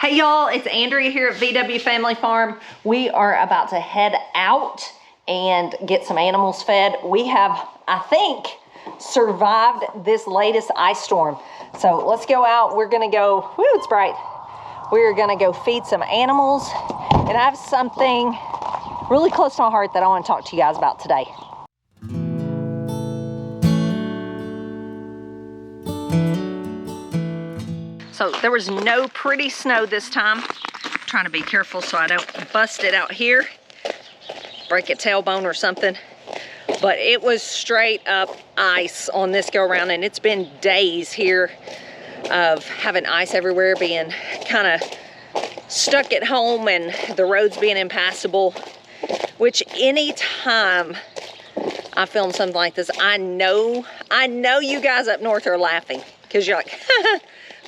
Hey y'all, it's Andrea here at VW Family Farm. We are about to head out and get some animals fed. We have, I think, survived this latest ice storm. So let's go out. We're gonna go, whoo, it's bright. We're gonna go feed some animals. And I have something really close to my heart that I want to talk to you guys about today. So there was no pretty snow this time. I'm trying to be careful so I don't bust it out here, break a tailbone or something. But it was straight up ice on this go around, and it's been days here of having ice everywhere, being kind of stuck at home and the roads being impassable, which any time I film something like this, I know you guys up north are laughing because you're like,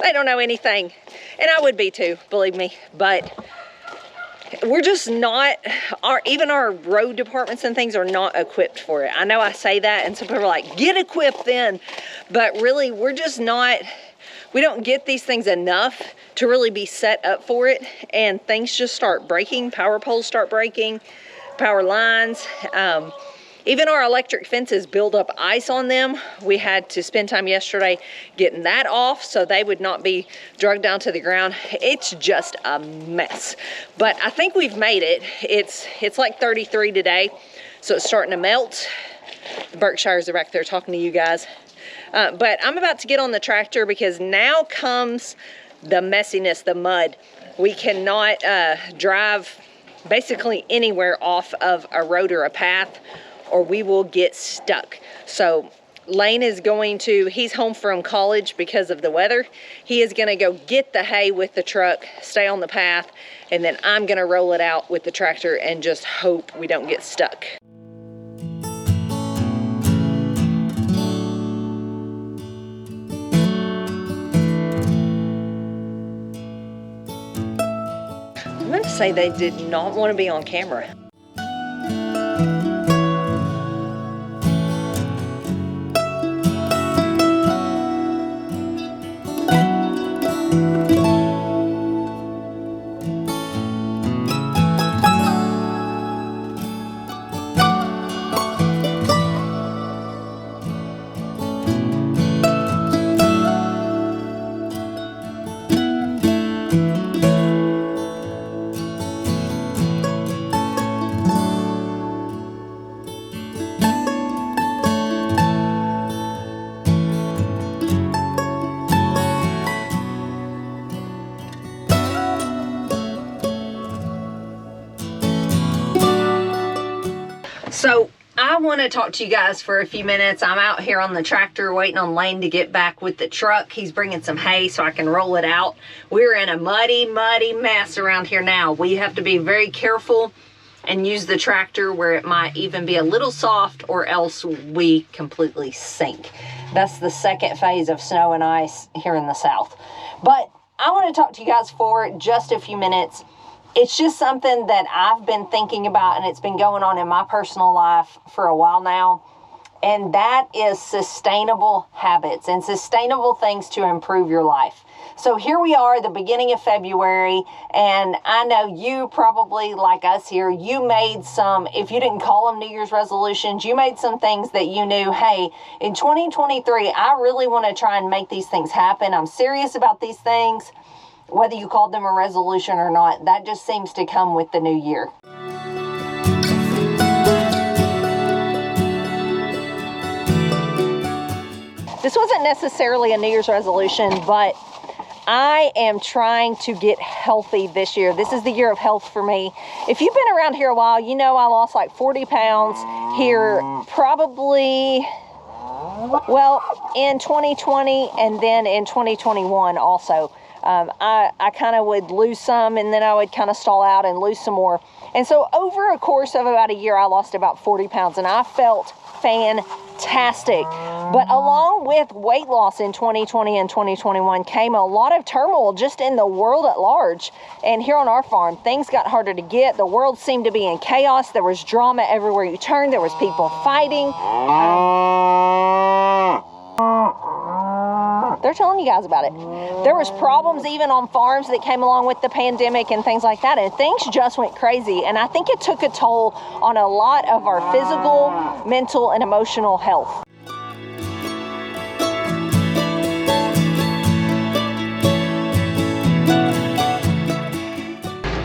they don't know anything. And I would be too, believe me. But we're just not, even our road departments and things are not equipped for it. I know I say that and some people are like, get equipped then. But really, we're just not, we don't get these things enough to really be set up for it. And things just start breaking. Power poles start breaking, power lines. Even our electric fences build up ice on them. We had to spend time yesterday getting that off so they would not be dragged down to the ground. It's just a mess. But I think we've made it. It's like 33 today, so it's starting to melt. The Berkshires are back there talking to you guys. But I'm about to get on the tractor because now comes the messiness, the mud. We cannot drive basically anywhere off of a road or a path, or we will get stuck. So Lane is going to, he's home from college because of the weather. He is gonna go get the hay with the truck, stay on the path, and then I'm gonna roll it out with the tractor and just hope we don't get stuck. I'm gonna say they did not want to be on camera. So I want to talk to you guys for a few minutes. I'm out here on the tractor waiting on Lane to get back with the truck. He's bringing some hay so I can roll it out. We're in a muddy mess around here now. We have to be very careful and use the tractor where it might even be a little soft, or else we completely sink. That's the second phase of snow and ice here in the south. But I want to talk to you guys for just a few minutes. It's just something that I've been thinking about, and it's been going on in my personal life for a while now. And that is sustainable habits and sustainable things to improve your life. So here we are, the beginning of February, and I know you probably, like us here, you made some, if you didn't call them New Year's resolutions, you made some things that you knew, hey, in 2023, I really want to try and make these things happen. I'm serious about these things. Whether you called them a resolution or not, that just seems to come with the new year. This wasn't necessarily a New Year's resolution, but I am trying to get healthy this year. This is the year of health for me. If you've been around here a while, you know I lost like 40 pounds here probably, well, in 2020 and then in 2021 also. I kind of would lose some, and then I would kind of stall out and lose some more. And so over a course of about a year, I lost about 40 pounds, and I felt fantastic. But along with weight loss in 2020 and 2021 came a lot of turmoil just in the world at large. And here on our farm, things got harder to get. The world seemed to be in chaos. There was drama everywhere you turned. There was people fighting. They're telling you guys about it. There was problems even on farms that came along with the pandemic and things like that, and things just went crazy. And I think it took a toll on a lot of our physical, mental, and emotional health.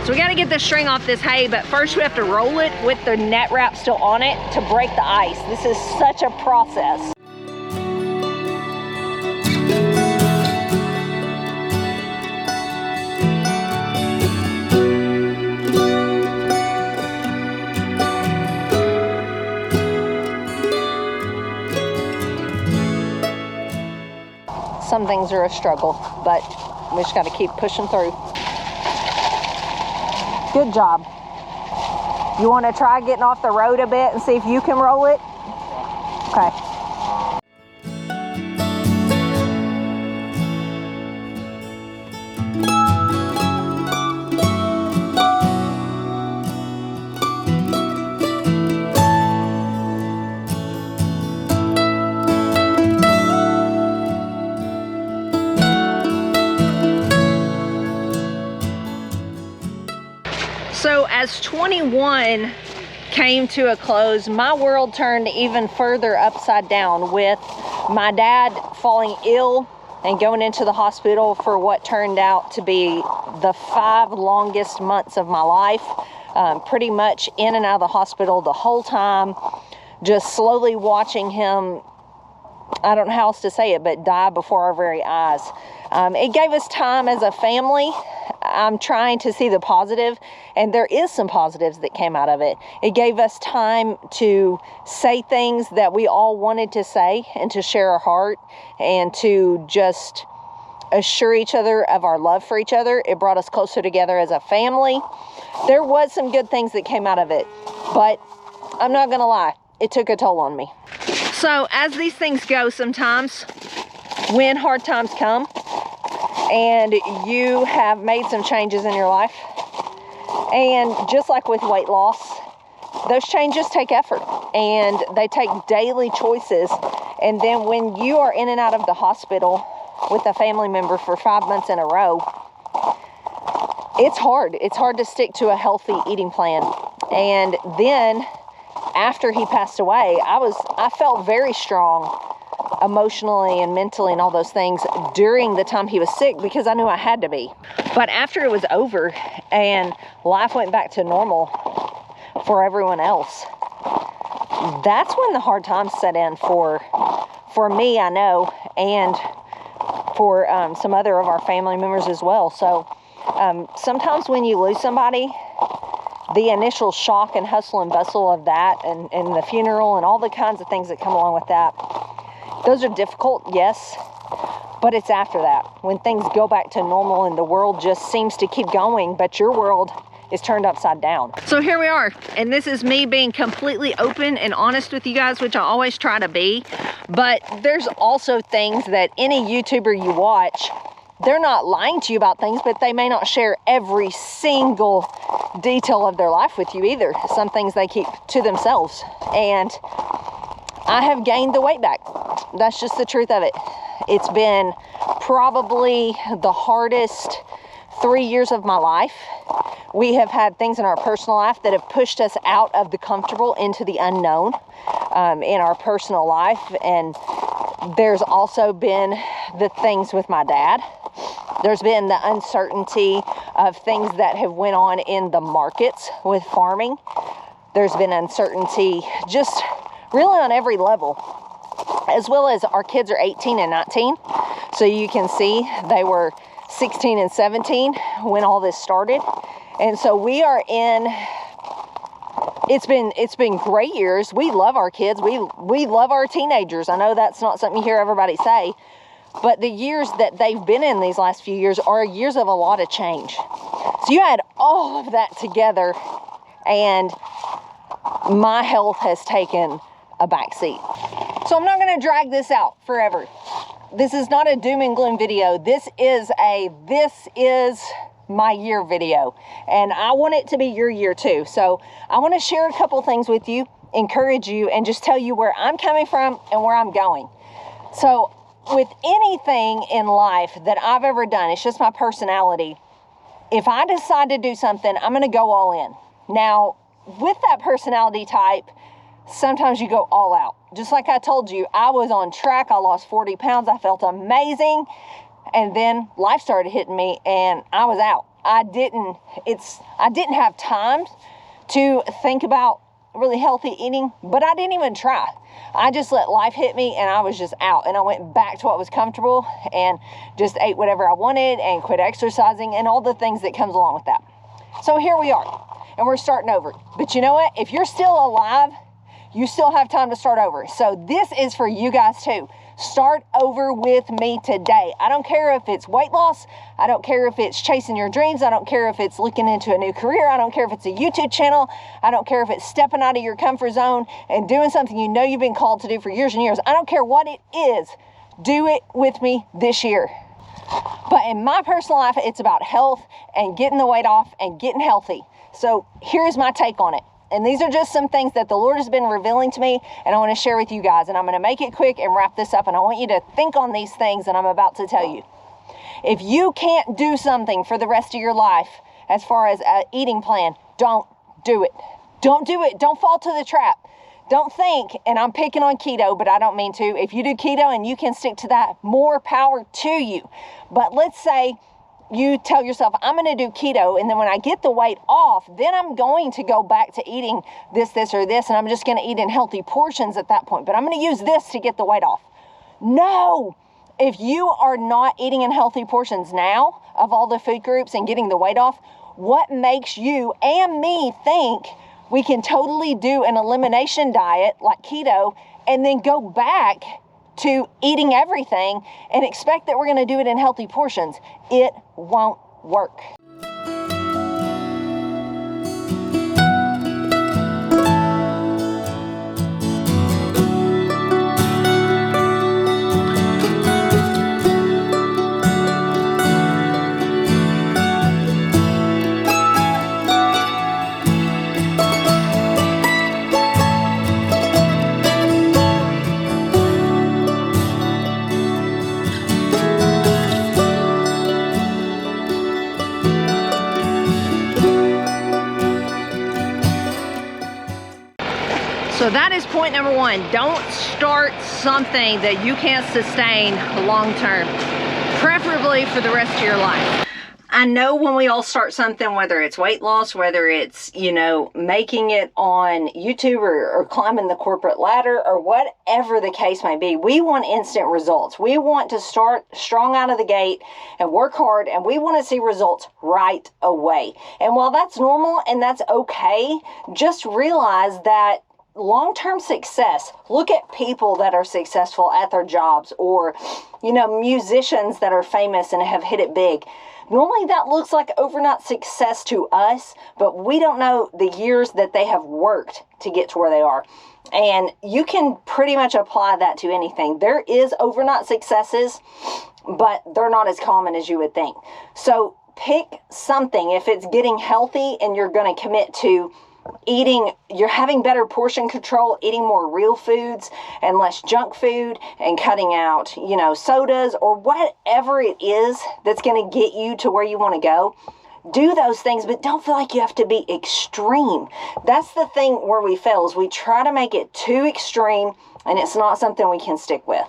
So we gotta get the string off this hay, but first we have to roll it with the net wrap still on it to break the ice. This is such a process. Some things are a struggle, but we just gotta keep pushing through. Good job. You want to try getting off the road a bit and see if you can roll it? Okay. So as 21 came to a close, my world turned even further upside down with my dad falling ill and going into the hospital for what turned out to be the 5 longest months of my life. Pretty much in and out of the hospital the whole time, just slowly watching him, I don't know how else to say it, but die before our very eyes. It gave us time as a family. I'm trying to see the positive, and there is some positives that came out of it. It gave us time to say things that we all wanted to say and to share our heart and to just assure each other of our love for each other. It brought us closer together as a family. There was some good things that came out of it, but I'm not gonna lie, it took a toll on me. So as these things go, sometimes when hard times come and you have made some changes in your life, and just like with weight loss, those changes take effort and they take daily choices. And then when you are in and out of the hospital with a family member for 5 months in a row, it's hard. It's hard to stick to a healthy eating plan. And then after he passed away, I felt very strong emotionally and mentally and all those things during the time he was sick, because I knew I had to be. But after it was over and life went back to normal for everyone else, that's when the hard times set in for me, I know, and for some other of our family members as well. So sometimes when you lose somebody, the initial shock and hustle and bustle of that and the funeral and all the kinds of things that come along with that, those are difficult, yes, but it's after that, when things go back to normal and the world just seems to keep going, but your world is turned upside down. So here we are, and this is me being completely open and honest with you guys, which I always try to be, but there's also things that any YouTuber you watch, they're not lying to you about things, but they may not share every single detail of their life with you either. Some things they keep to themselves, and I have gained the weight back. That's just the truth of it. It's been probably the hardest 3 years of my life. We have had things in our personal life that have pushed us out of the comfortable into the unknown in our personal life. And there's also been the things with my dad. There's been the uncertainty of things that have went on in the markets with farming. There's been uncertainty just really on every level, as well as our kids are 18 and 19. So you can see they were 16 and 17 when all this started. And so we are in, it's been great years. We love our kids. We love our teenagers. I know that's not something you hear everybody say, but the years that they've been in these last few years are years of a lot of change. So you add all of that together, and my health has taken a backseat. So I'm not going to drag this out forever. This is not a doom and gloom video. This is my year video, and I want it to be your year too. So I want to share a couple things with you, encourage you, and just tell you where I'm coming from and where I'm going. So with anything in life that I've ever done, it's just my personality. If I decide to do something, I'm going to go all in. Now, with that personality type, sometimes you go all out. Just like I told you, I was on track. I lost 40 pounds. I felt amazing. And then life started hitting me and I was out. I didn't have time to think about really healthy eating, but I didn't even try. I just let life hit me and I was just out, and I went back to what was comfortable and just ate whatever I wanted and quit exercising and all the things that comes along with that. So here we are and we're starting over. But you know what? If you're still alive, you still have time to start over. So this is for you guys too. Start over with me today. I don't care if it's weight loss. I don't care if it's chasing your dreams. I don't care if it's looking into a new career. I don't care if it's a YouTube channel. I don't care if it's stepping out of your comfort zone and doing something you know you've been called to do for years and years. I don't care what it is. Do it with me this year. But in my personal life, it's about health and getting the weight off and getting healthy. So here's my take on it. And these are just some things that the Lord has been revealing to me, and I want to share with you guys. And I'm going to make it quick and wrap this up, and I want you to think on these things that I'm about to tell you. If you can't do something for the rest of your life as far as an eating plan, don't do it. Don't do it. Don't fall to the trap. Don't think, and I'm picking on keto, but I don't mean to. If you do keto and you can stick to that, more power to you. But let's say you tell yourself, I'm going to do keto, and then when I get the weight off, then I'm going to go back to eating this, or this, and I'm just going to eat in healthy portions at that point. But I'm going to use this to get the weight off. No! If you are not eating in healthy portions now of all the food groups and getting the weight off, what makes you and me think we can totally do an elimination diet like keto and then go back to eating everything and expect that we're going to do it in healthy portions? It won't work. So that is point number one. Don't start something that you can't sustain long term, preferably for the rest of your life. I know when we all start something, whether it's weight loss, whether it's, making it on YouTube or climbing the corporate ladder or whatever the case may be, we want instant results. We want to start strong out of the gate and work hard, and we want to see results right away. And while that's normal and that's okay, just realize that long-term success, look at people that are successful at their jobs, or, musicians that are famous and have hit it big. Normally that looks like overnight success to us, but we don't know the years that they have worked to get to where they are. And you can pretty much apply that to anything. There is overnight successes, but they're not as common as you would think. So pick something. If it's getting healthy and you're going to commit to eating, you're having better portion control, eating more real foods and less junk food, and cutting out, sodas or whatever it is that's going to get you to where you want to go. Do those things, but don't feel like you have to be extreme. That's the thing where we fail, is we try to make it too extreme, and it's not something we can stick with.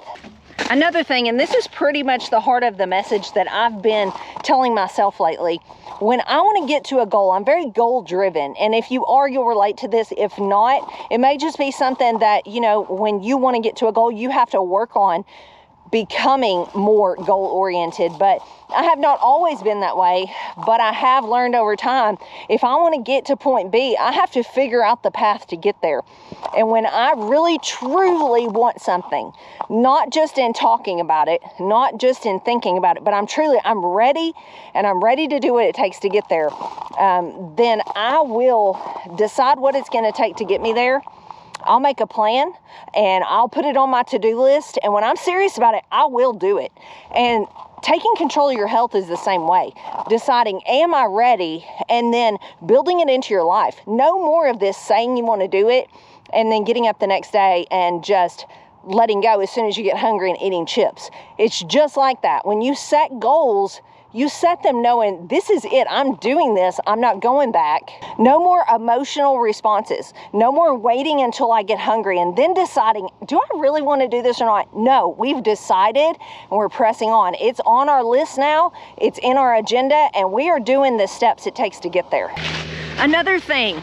Another thing, and this is pretty much the heart of the message that I've been telling myself lately. When I want to get to a goal, I'm very goal driven. And if you are, you'll relate to this. If not, it may just be something that, when you want to get to a goal, you have to work on becoming more goal oriented. But I have not always been that way, but I have learned over time, if I want to get to point B, I have to figure out the path to get there. And when I really truly want something, not just in talking about it, not just in thinking about it, but I'm ready, and I'm ready to do what it takes to get there, then I will decide what it's going to take to get me there. I'll make a plan and I'll put it on my to-do list. And when I'm serious about it, I will do it. And taking control of your health is the same way. Deciding, am I ready? And then building it into your life. No more of this saying you want to do it and then getting up the next day and just letting go as soon as you get hungry and eating chips. It's just like that. When you set goals, you set them knowing this is it. I'm doing this. I'm not going back. No more emotional responses. No more waiting until I get hungry and then deciding, do I really want to do this or not? No, we've decided and we're pressing on. It's on our list now. It's in our agenda and we are doing the steps it takes to get there. Another thing,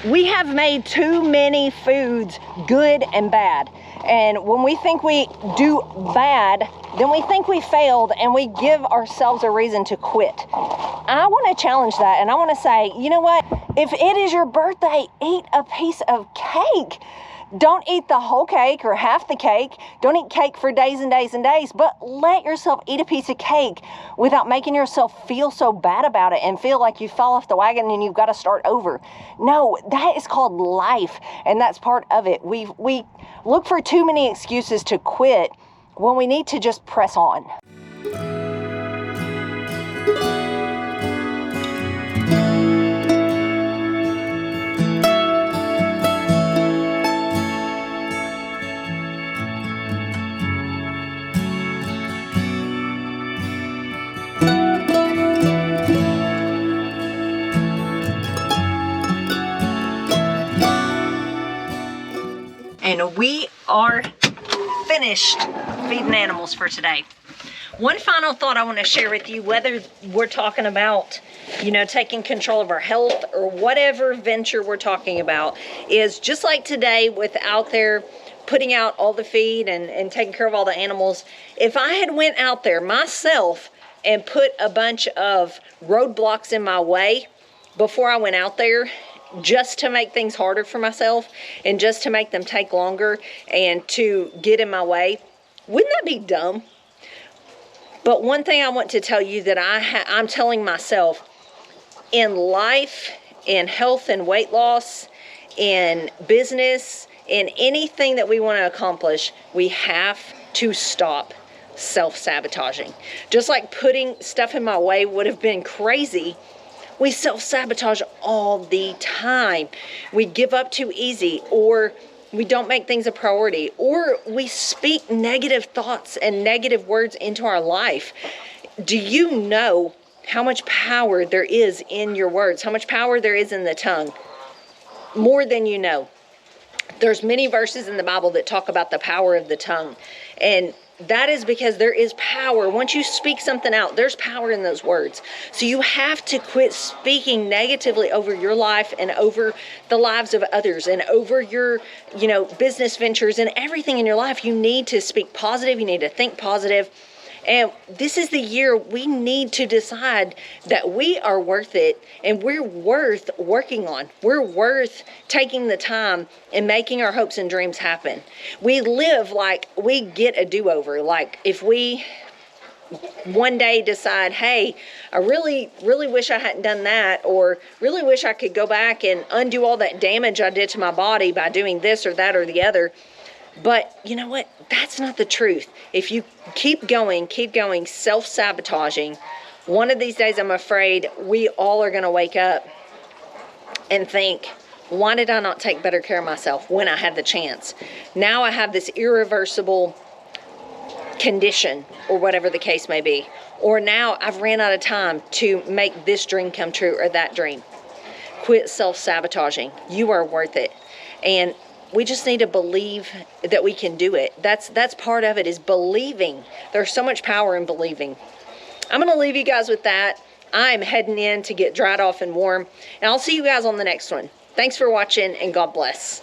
we have made too many foods good and bad. And when we think we do bad, then we think we failed and we give ourselves a reason to quit. I want to challenge that and I want to say, you know what? If it is your birthday, eat a piece of cake. Don't eat the whole cake or half the cake. Don't eat cake for days and days and days, but let yourself eat a piece of cake without making yourself feel so bad about it and feel like you fell off the wagon and you've got to start over. No, that is called life, and that's part of it. We look for too many excuses to quit when we need to just press on. And we are finished feeding animals for today. One final thought I want to share with you, whether we're talking about, taking control of our health or whatever venture we're talking about, is just like today with out there putting out all the feed and taking care of all the animals, if I had went out there myself and put a bunch of roadblocks in my way before I went out there, just to make things harder for myself and just to make them take longer and to get in my way, wouldn't that be dumb? But one thing I want to tell you that I'm telling myself, in life, in health and weight loss, in business, in anything that we want to accomplish, we have to stop self-sabotaging. Just like putting stuff in my way would have been crazy, we self-sabotage all the time. We give up too easy, or we don't make things a priority, or we speak negative thoughts and negative words into our life. Do you know how much power there is in your words? How much power there is in the tongue? More than you know. There's many verses in the Bible that talk about the power of the tongue. And that is because there is power. Once you speak something out, there's power in those words. So you have to quit speaking negatively over your life and over the lives of others and over your, business ventures and everything in your life. You need to speak positive. You need to think positive. And this is the year we need to decide that we are worth it and we're worth working on. We're worth taking the time and making our hopes and dreams happen. We live like we get a do-over. Like if we one day decide, hey, I really, really wish I hadn't done that, or really wish I could go back and undo all that damage I did to my body by doing this or that or the other. But you know what? That's not the truth. If you keep going, self-sabotaging, one of these days I'm afraid we all are going to wake up and think, why did I not take better care of myself when I had the chance? Now I have this irreversible condition, or whatever the case may be. Or now I've ran out of time to make this dream come true or that dream. Quit self-sabotaging. You are worth it. And we just need to believe that we can do it. That's part of it, is believing. There's so much power in believing. I'm going to leave you guys with that. I'm heading in to get dried off and warm. And I'll see you guys on the next one. Thanks for watching, and God bless.